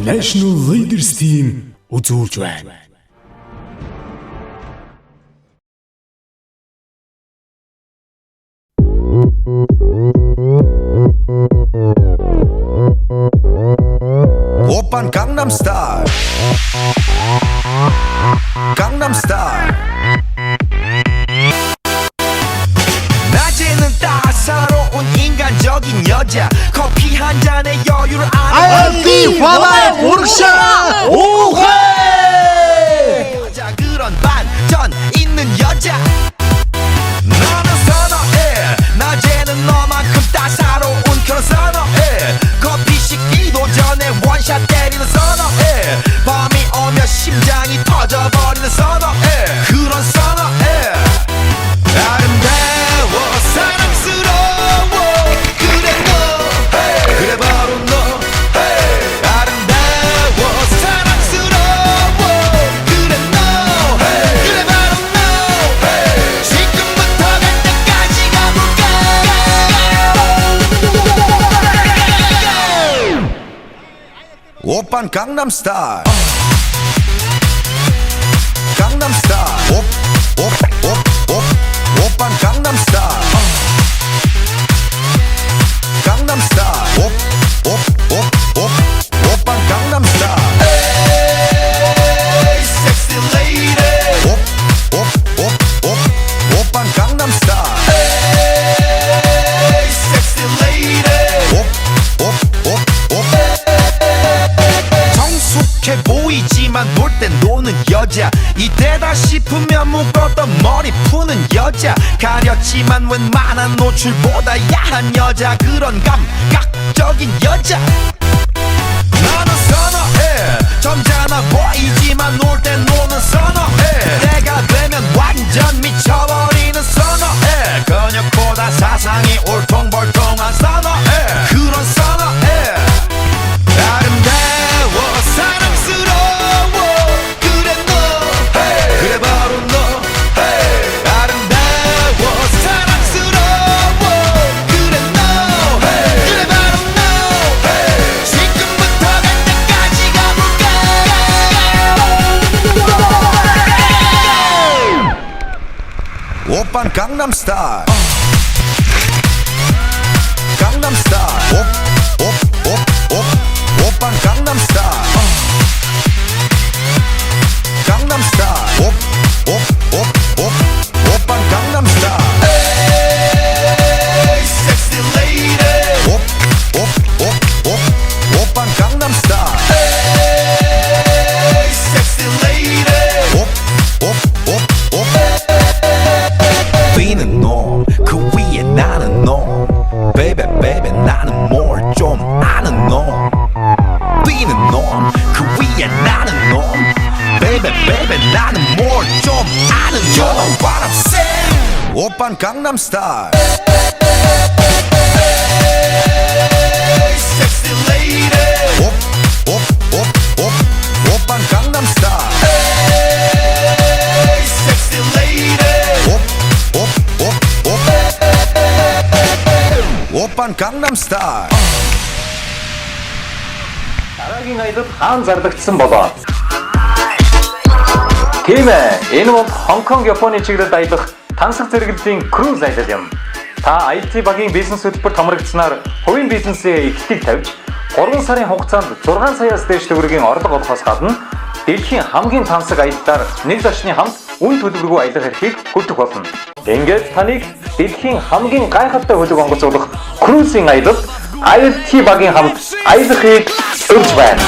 National Leaders Team үзүүлж байна. Oppan Gangnam Style. Gangnam Style. 낮에는 따사로운 인간적인 여자 커피 한 잔에 여유를 아는 ILD 화발 모르샤 5회 여자 그런 반전 있는 여자 나는 선어해 낮에는 너만큼 따사로운 그런 선어해 커피 식기도 전에 원샷 때리는 선어해 밤이 오면 심장이 터져버리는 선어해 그런 선어해 아름다워 사랑스러워 그래 너 그래 바로 너 아름다워 사랑스러워 그래 너 그래 바로 너 지금부터 갈 때까지 가볼까 오빤 강남 스타일 강남 스타일 오빤 강남 스타일 강남 스타일 오빤 강남 스타일 에이 섹시 레이디 오빤 강남 스타일 에이 섹시 레이디 성숙해 보이지만 놀 땐 노는 여자 이때다 싶으면 묶었던 머리 푸는 여자 가렸지만 웬만한 노출보다 야한 여자 그런 감각적인 여자 나는 선어해 점잖아 보이지만 놀 땐 노는 선어해 때가 되면 완전 미쳐버리는 선어해 근육보다 사상이 울퉁불퉁한 선어해 그런 선어해 아름다워 사랑스러워 그래 너 그래 바로 너 아름다워 사랑스러워 그래 너 그래 바로 너 지금부터 갈 때까지 가볼까 오빤 강남 스타일 강남 스타일 오빤 강남 스타일 강남 스타일 오빤 강남 스타일 에이 섹시 레이디 오빤 강남 스타일 에이 섹시 레이디 뛰는 놈그 위에 나는 놈 베이베 베이베 나는 뭘 좀 아는 놈 뛰는 놈 그 위에 나는 놈 베이베 베이베 나는 뭘 좀 아는 놈 You know what I'm saying 오빤 강남 스타일 섹시 레이디 오빤 강남 스타일 섹시 레이디 오빤 강남 스타일 дараагийн аялал хаан зарлагдсан болоо. Тийм ээ, энэ бол Хонконг, Японы чиглэлд аялах тансаг зэрэглэлийн круиз аялал юм. Та ILD багийн бизнес хөтөлбөрт хамрагдсанаар хувийн бизнесээ ихтгэл тавьж 3 сарын хугацаанд 6 саяас дээш төгрөгийн орлого олохоос гадна дэлхийн хамгийн тансаг аяллаар нэг зочны хамт үн төлбөргүй аялах эрхийг хүртэх болно. Ингээд таныг дэлхийн хамгийн гайхалтай хөлөг онгоцуулах круизing аялалд ILD багийн хамт аялахыг урьж байна.